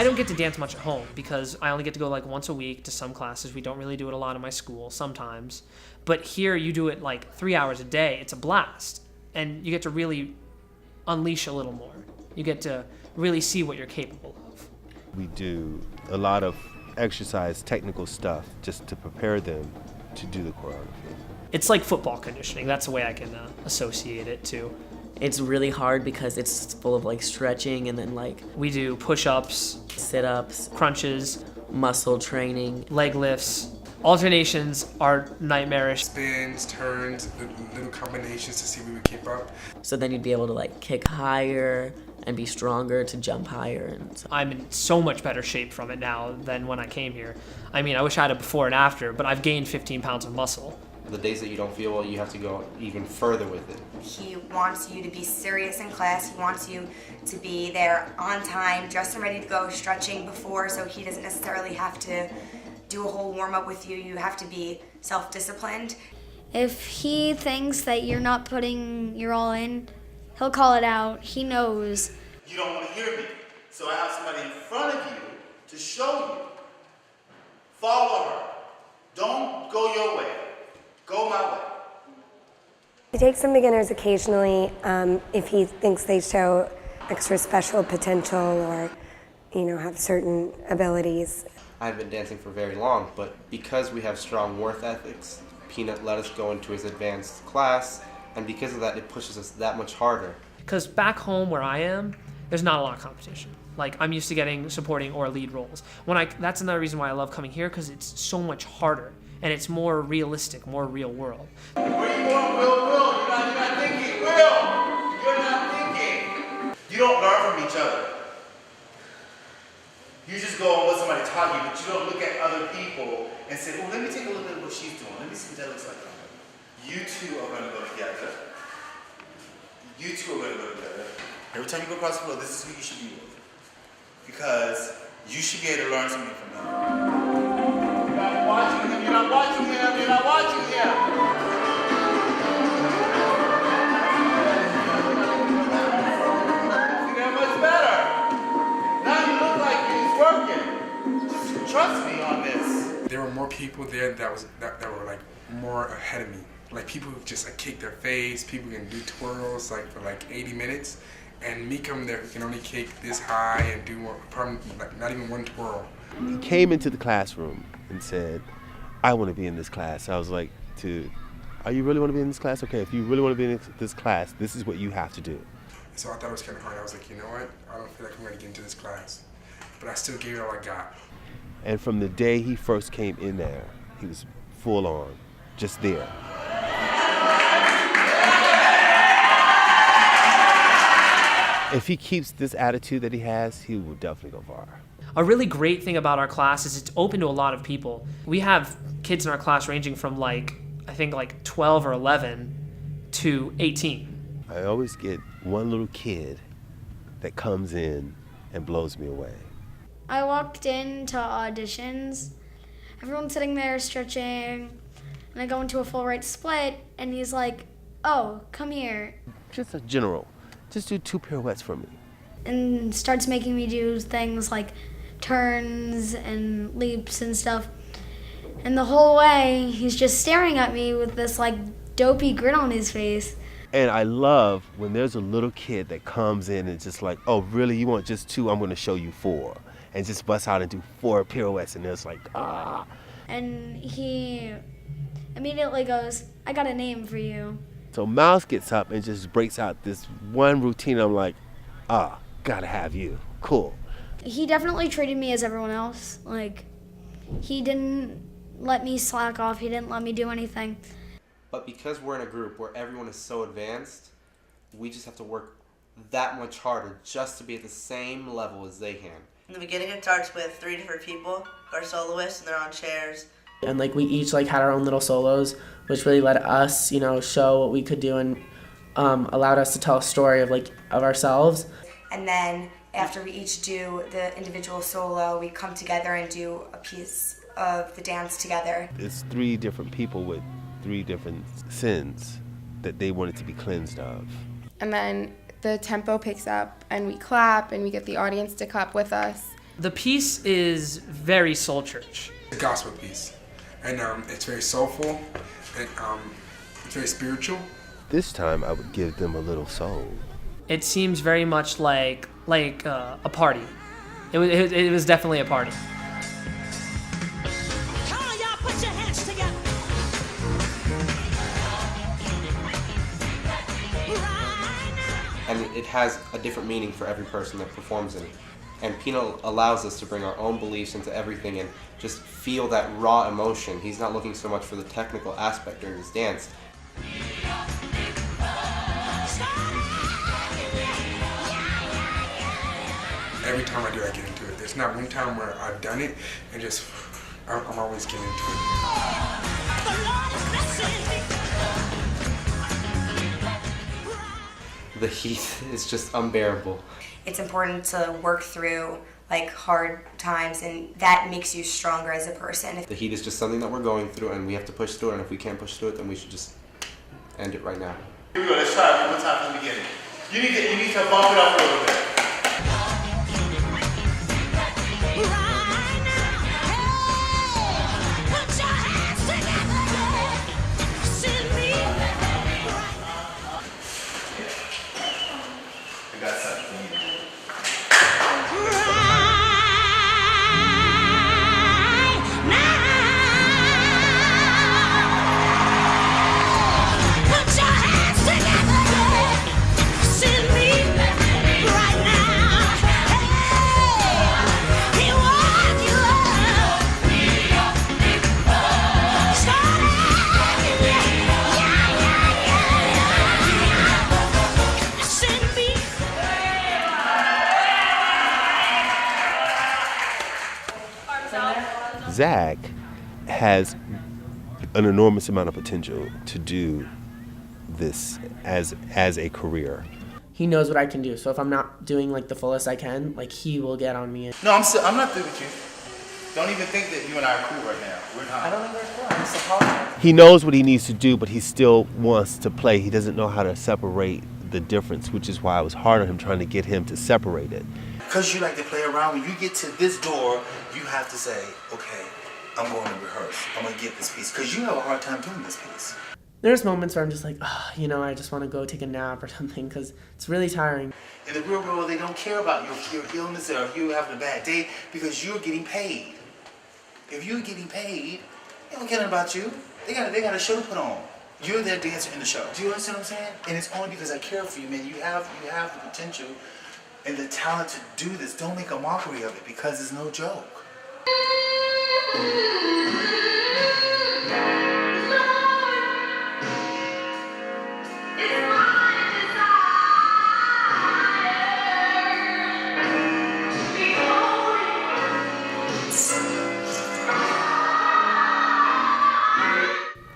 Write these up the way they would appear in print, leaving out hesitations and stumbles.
I don't get to dance much at home because I only get to go like once a week to some classes. We don't really do it a lot in my school sometimes. But here you do it like 3 hours a day. It's a blast. And you get to really unleash a little more. You get to really see what you're capable of. We do a lot of exercise, technical stuff, just to prepare them to do the choreography. It's like football conditioning. That's the way I can associate it to. It's really hard because it's full of like stretching and then like We do push-ups, sit-ups, crunches, muscle training. leg lifts. Alternations are nightmarish. Spins, turns, little combinations to see if we would keep up. So then you'd be able to like kick higher and be stronger to jump higher. And so. I'm in so much better shape from it now than when I came here. I mean, I wish I had a before and after, but I've gained 15 pounds of muscle. The days that you don't feel well, you have to go even further with it. He wants you to be serious in class. He wants you to be there on time, dressed and ready to go, stretching before, so he doesn't necessarily have to do a whole warm-up with you. You have to be self-disciplined. If he thinks that you're not putting your all in, he'll call it out. He knows. You don't want to hear me, so I have somebody in front of you to show you. Follow her. Don't go your way. Go my way. He takes some beginners occasionally if he thinks they show extra special potential or, have certain abilities. I've been dancing for very long, but because we have strong work ethics, Peanut let us go into his advanced class, and because of that, it pushes us that much harder. Because back home where I am, there's not a lot of competition. Like, I'm used to getting supporting or lead roles. That's another reason why I love coming here, because it's so much harder, and it's more realistic, more real world. Where you going, Will? You're not thinking. Will! You're not thinking. You don't learn from each other. You just go on what somebody taught you, but you don't look at other people and say, oh, let me take a look at what she's doing. Let me see what that looks like. You two are going to go together. You two are going to go together. Every time you go across the floor, this is who you should be with. Because you should be able to learn something from them. You're not watching him. You're not watching him. You're not watching him. See, they're much better. Now you look like he's working. Just trust me on this. There were more people there that were like more ahead of me. Like people who just like kick their face, people can do twirls like for like 80 minutes. And me coming there, who can only kick this high and do more, probably like not even one twirl. He came into the classroom and said, I want to be in this class. I was like, are you really want to be in this class? Okay, if you really want to be in this class, this is what you have to do. So I thought it was kind of hard. I was like, you know what? I don't feel like I'm going to get into this class. But I still gave it all I got. And from the day he first came in there, he was full on, just there. If he keeps this attitude that he has, he will definitely go far. A really great thing about our class is it's open to a lot of people. We have kids in our class ranging from I think 12 or 11 to 18. I always get one little kid that comes in and blows me away. I walked into auditions. Everyone's sitting there stretching, and I go into a full right split, and he's like, oh, come here. Just a general. Just do 2 pirouettes for me. And starts making me do things like turns and leaps and stuff. And the whole way, he's just staring at me with this dopey grin on his face. And I love when there's a little kid that comes in and just like, oh, really, you want just 2? I'm gonna show you 4. And just bust out and do 4 pirouettes, and it's like, ah. And he immediately goes, I got a name for you. So Miles gets up and just breaks out this one routine. I'm like, gotta have you. Cool. He definitely treated me as everyone else. He didn't let me slack off. He didn't let me do anything. But because we're in a group where everyone is so advanced, we just have to work that much harder just to be at the same level as they can. In the beginning, it starts with 3 different people who are soloists, and they're on chairs. And we each had our own little solos, which really let us, show what we could do and allowed us to tell a story of ourselves. And then after we each do the individual solo, we come together and do a piece of the dance together. It's 3 different people with 3 different sins that they wanted to be cleansed of. And then the tempo picks up and we clap and we get the audience to clap with us. The piece is very soul church. The gospel piece, and it's very soulful, and it's very spiritual. This time I would give them a little soul. It seems very much like a party. It was definitely a party. Come on, y'all, put your hands together. And it has a different meaning for every person that performs in it. And Peanut allows us to bring our own beliefs into everything and just feel that raw emotion. He's not looking so much for the technical aspect during his dance. Every time I do, I get into it. There's not one time where I've done it and just, I'm always getting into it. The heat is just unbearable. It's important to work through like hard times, and that makes you stronger as a person. The heat is just something that we're going through, and we have to push through it, and if we can't push through it, then we should just end it right now. Here we go, let's try it one more time from the beginning. You need to bump it up a little bit. I got something for you. Zach has an enormous amount of potential to do this as a career. He knows what I can do, so if I'm not doing like the fullest I can, like he will get on me. No, I'm not through with you. Don't even think that you and I are cool right now. We're not. I don't think we're cool. I'm just apologizing. He knows what he needs to do, but he still wants to play. He doesn't know how to separate the difference, which is why it was hard on him trying to get him to separate it. Because you like to play around, when you get to this door, you have to say, okay, I'm going to rehearse. I'm going to get this piece. Because you have a hard time doing this piece. There's moments where I'm just like, oh, I just want to go take a nap or something because it's really tiring. In the real world, they don't care about your illness or you having a bad day because you're getting paid. If you're getting paid, they don't care about you. They got a show to put on. You're their dancer in the show. Do you understand what I'm saying? And it's only because I care for you, man. You have the potential and the talent to do this. Don't make a mockery of it because it's no joke.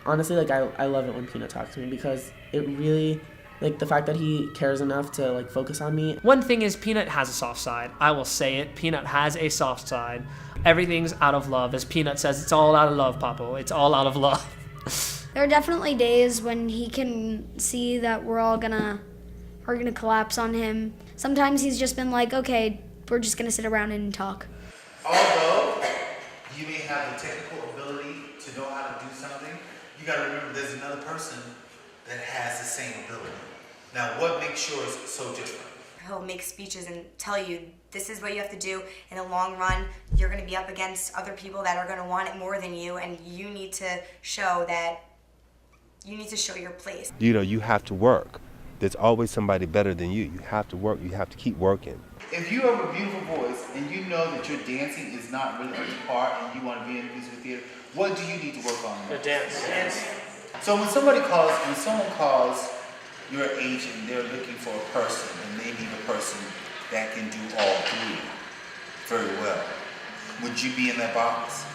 Honestly, like I love it when Peanut talks to me because it really, like the fact that he cares enough to like focus on me. One thing is Peanut has a soft side. I will say it. Peanut has a soft side. Everything's out of love. As Peanut says, it's all out of love, Papo. It's all out of love. There are definitely days when he can see that we're gonna collapse on him. Sometimes he's just been like, okay, we're just gonna sit around and talk. Although you may have the technical ability to know how to do something, you gotta remember there's another person that has the same ability. Now, what makes yours so different? He'll make speeches and tell you this is what you have to do. In the long run, you're going to be up against other people that are going to want it more than you, and you need to show your place. You have to work. There's always somebody better than you. You have to work. You have to keep working. If you have a beautiful voice and you know that your dancing is not really up to par and you want to be in musical theater, what do you need to work on? The dance. So when someone calls your agent, they're looking for a person, and they need a person that can do all three very well. Would you be in that box?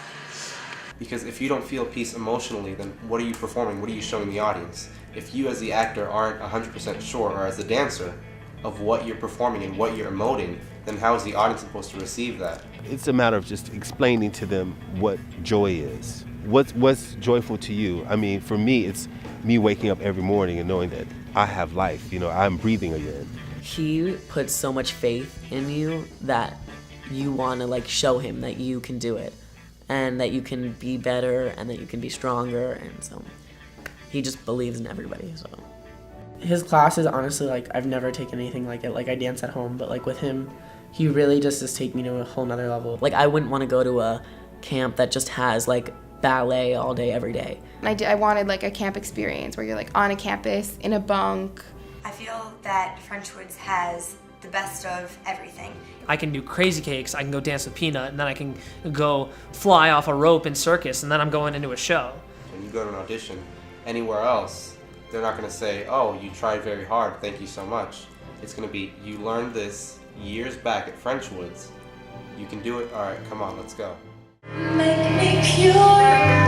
Because if you don't feel peace emotionally, then what are you performing? What are you showing the audience? If you as the actor aren't 100% sure, or as the dancer, of what you're performing and what you're emoting, then how is the audience supposed to receive that? It's a matter of just explaining to them what joy is. What's joyful to you? I mean, for me, it's me waking up every morning and knowing that I have life. I'm breathing again. He puts so much faith in you that you want to like show him that you can do it and that you can be better and that you can be stronger, and so he just believes in everybody. So his classes, honestly, like I've never taken anything like it. Like I dance at home, but like with him, he really just take me to a whole nother level. Like I wouldn't want to go to a camp that just has like ballet all day every day. I wanted like a camp experience where you're like on a campus in a bunk. I feel that Frenchwoods has the best of everything. I can do crazy cakes, I can go dance with Peanut, and then I can go fly off a rope in circus, and then I'm going into a show. When you go to an audition anywhere else, they're not going to say, oh, you tried very hard, thank you so much. It's going to be, you learned this years back at Frenchwoods. You can do it, all right, come on, let's go. Make me pure.